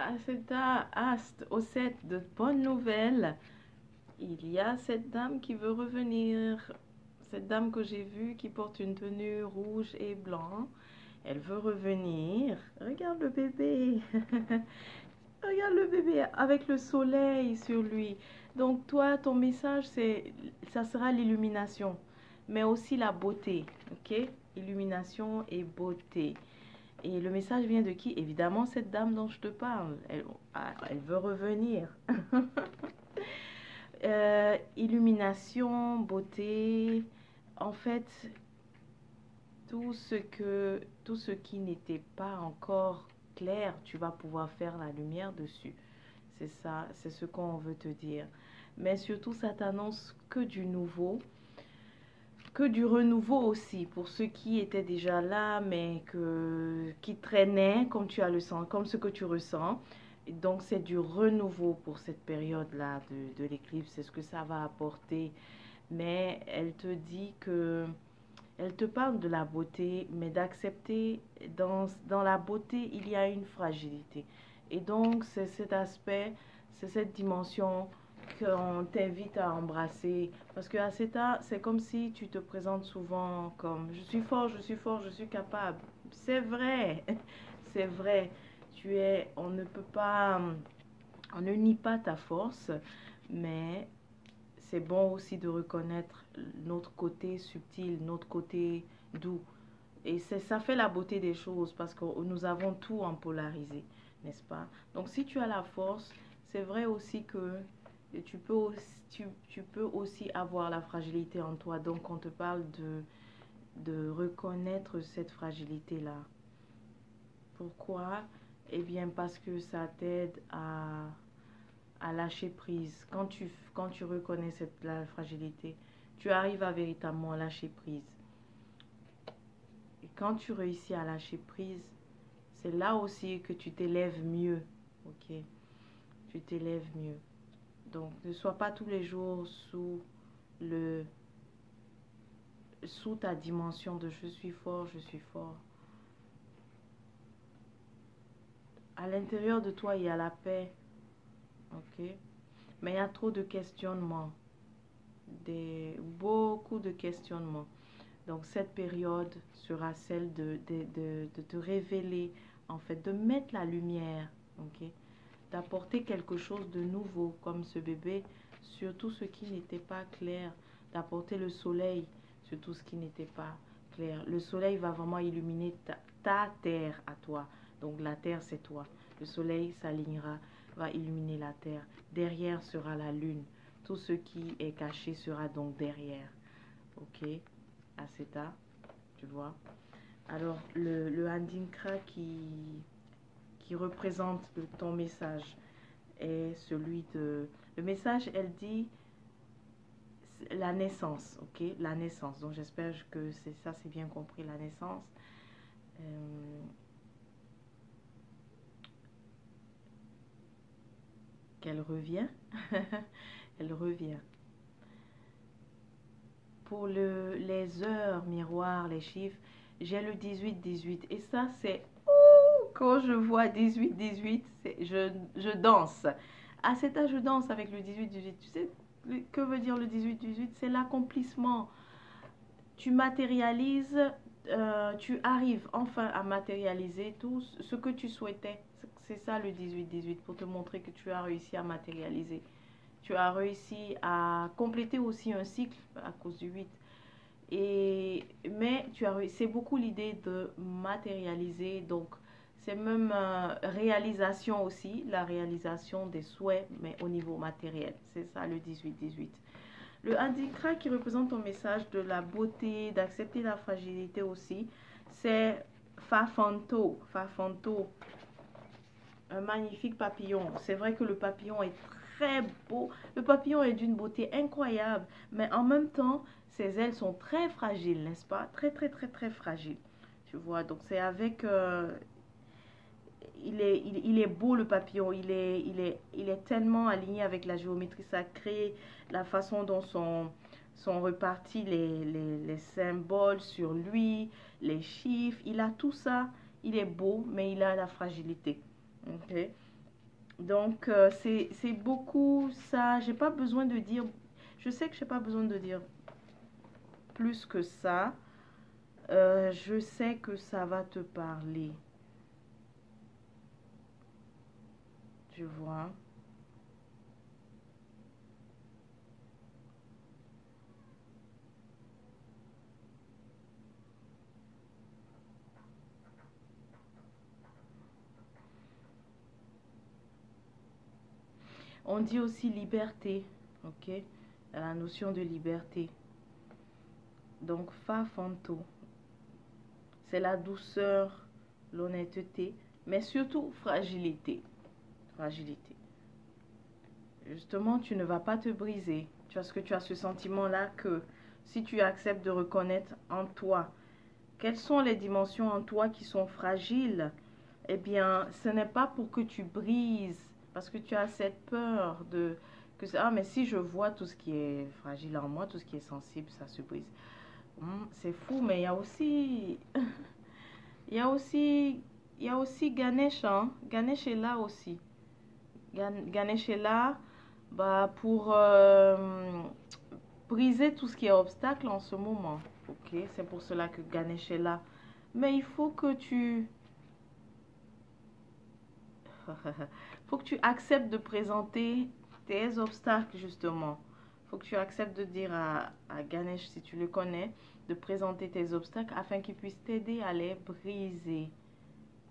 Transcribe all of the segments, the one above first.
À cet astre, au 7 de bonnes nouvelles, il y a cette dame qui veut revenir. Cette dame que j'ai vue qui porte une tenue rouge et blanc. Elle veut revenir. Regarde le bébé. Regarde le bébé avec le soleil sur lui. Donc toi, ton message, ça sera l'illumination, mais aussi la beauté. Ok? Illumination et beauté. Et le message vient de qui? Évidemment, cette dame dont je te parle. Elle veut revenir. Illumination, beauté. En fait, tout ce qui n'était pas encore clair, tu vas pouvoir faire la lumière dessus. C'est ça, c'est ce qu'on veut te dire. Mais surtout, ça t'annonce que du nouveau, que du renouveau aussi pour ceux qui étaient déjà là, mais qui traînaient, comme tu as le sens, comme ce que tu ressens. Et donc, c'est du renouveau pour cette période-là de l'éclipse. C'est ce que ça va apporter. Mais elle te dit que, elle te parle de la beauté, mais d'accepter dans la beauté, il y a une fragilité. Et donc, c'est cet aspect, c'est cette dimension qu'on t'invite à embrasser. Parce qu'à cet âge, c'est comme si tu te présentes souvent comme je suis fort, je suis fort, je suis capable. C'est vrai, c'est vrai. On ne peut pas, on ne nie pas ta force, mais c'est bon aussi de reconnaître notre côté subtil, notre côté doux. Et ça fait la beauté des choses parce que nous avons tout en polarisé, n'est-ce pas? Donc si tu as la force, c'est vrai aussi que tu peux aussi avoir la fragilité en toi. Donc on te parle de reconnaître cette fragilité-là. Pourquoi? Eh bien parce que ça t'aide à lâcher prise. Quand tu reconnais la fragilité, tu arrives à véritablement lâcher prise. Et quand tu réussis à lâcher prise, c'est là aussi que tu t'élèves mieux. Ok? Tu t'élèves mieux. Donc, ne sois pas tous les jours le, sous ta dimension de je suis fort, je suis fort. À l'intérieur de toi, il y a la paix. Ok? Mais il y a trop de questionnements. Beaucoup de questionnements. Donc cette période sera celle de te révéler, en fait, de mettre la lumière, ok? D'apporter quelque chose de nouveau, comme ce bébé, sur tout ce qui n'était pas clair, d'apporter le soleil sur tout ce qui n'était pas clair. Le soleil va vraiment illuminer ta terre à toi. Donc la terre, c'est toi. Le soleil s'alignera, va illuminer la terre. Derrière sera la lune. Tout ce qui est caché sera donc derrière. Ok? À cet état, tu vois. Alors, le Handinkra qui représente ton message est celui de... Le message, elle dit la naissance, ok? La naissance. Donc, j'espère que c'est bien compris, la naissance. Qu'elle revient. Elle revient. Pour les heures, miroirs, les chiffres, j'ai le 18-18. Et ça, c'est... Quand je vois 18-18, je danse. À cet âge, je danse avec le 18-18. Tu sais que veut dire le 18-18? C'est l'accomplissement. Tu matérialises, tu arrives enfin à matérialiser tout ce que tu souhaitais. C'est ça le 18-18, pour te montrer que tu as réussi à matérialiser. Tu as réussi à compléter aussi un cycle à cause du 8. Mais c'est beaucoup l'idée de matérialiser, donc c'est même réalisation aussi, la réalisation des souhaits, mais au niveau matériel. C'est ça le 18-18. Le handicap qui représente ton message de la beauté, d'accepter la fragilité aussi, c'est Fafanto. Fafanto, un magnifique papillon. C'est vrai que le papillon est très beau. Le papillon est d'une beauté incroyable, mais en même temps, ses ailes sont très fragiles, n'est-ce pas? Très, très, très, très fragiles. Tu vois, donc c'est avec... il est beau le papillon, il est tellement aligné avec la géométrie sacrée, la façon dont sont repartis les symboles sur lui, les chiffres, il a tout ça, il est beau, mais il a la fragilité. Okay? Donc, c'est beaucoup ça. J'ai pas besoin de dire, je sais que j'ai pas besoin de dire plus que ça. Je sais que ça va te parler. Tu vois. On dit aussi liberté, ok? La notion de liberté. Donc, fa fanto, c'est la douceur, l'honnêteté, mais surtout fragilité. Fragilité. Justement, tu ne vas pas te briser. Tu as ce que tu as ce sentiment-là que si tu acceptes de reconnaître en toi quelles sont les dimensions en toi qui sont fragiles, eh bien, ce n'est pas pour que tu brises, parce que tu as cette peur de que ah mais si je vois tout ce qui est fragile en moi, tout ce qui est sensible, ça se brise. C'est fou, mais il y a aussi il y a aussi il y a aussi Ganesh, hein? Ganesh est là aussi. Ganesh est là bah, pour briser tout ce qui est obstacle en ce moment. Ok, c'est pour cela que Ganesh est là. Mais il faut que tu faut que tu acceptes de présenter tes obstacles, justement. Faut que tu acceptes de dire à Ganesh, si tu le connais, de présenter tes obstacles afin qu'il puisse t'aider à les briser.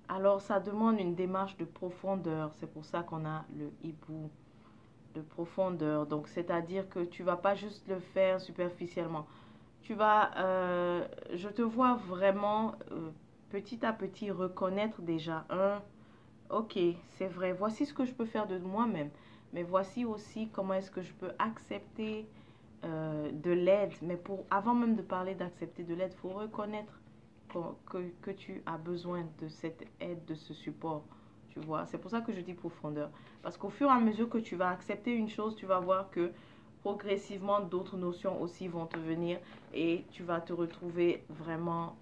Alors, ça demande une démarche de profondeur. C'est pour ça qu'on a le hibou de profondeur. Donc, c'est-à-dire que tu vas pas juste le faire superficiellement. Tu vas, je te vois vraiment petit à petit reconnaître déjà ok, c'est vrai, voici ce que je peux faire de moi-même, mais voici aussi comment est-ce que je peux accepter de l'aide. Mais pour, avant même de parler d'accepter de l'aide, il faut reconnaître que tu as besoin de cette aide, de ce support. Tu vois, c'est pour ça que je dis profondeur. Parce qu'au fur et à mesure que tu vas accepter une chose, tu vas voir que progressivement d'autres notions aussi vont te venir et tu vas te retrouver vraiment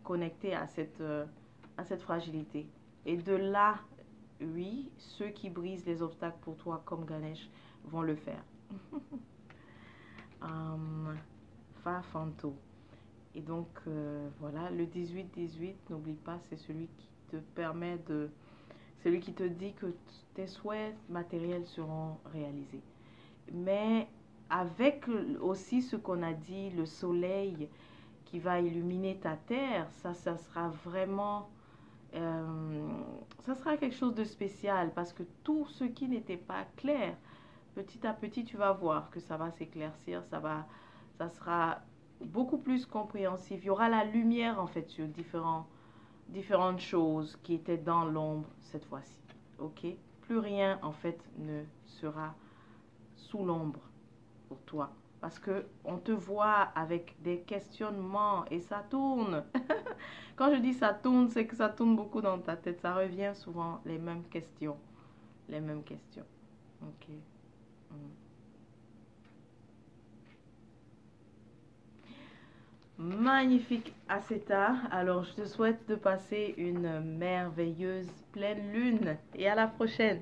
connecté à cette fragilité. Et de là, oui, ceux qui brisent les obstacles pour toi, comme Ganesh, vont le faire. Fa Fanto. Et donc, voilà, le 18-18, n'oublie pas, c'est celui qui te permet de... Celui qui te dit que tes souhaits matériels seront réalisés. Mais avec aussi ce qu'on a dit, le soleil qui va illuminer ta terre, ça sera vraiment ça sera quelque chose de spécial parce que tout ce qui n'était pas clair, petit à petit, tu vas voir que ça va s'éclaircir, ça sera beaucoup plus compréhensif. Il y aura la lumière en fait sur différentes choses qui étaient dans l'ombre cette fois-ci. Ok? Plus rien en fait ne sera sous l'ombre pour toi. Parce que on te voit avec des questionnements et ça tourne. Quand je dis ça tourne, c'est que ça tourne beaucoup dans ta tête. Ça revient souvent les mêmes questions. Les mêmes questions. Ok. Magnifique Aseta. Alors, je te souhaite de passer une merveilleuse pleine lune et à la prochaine.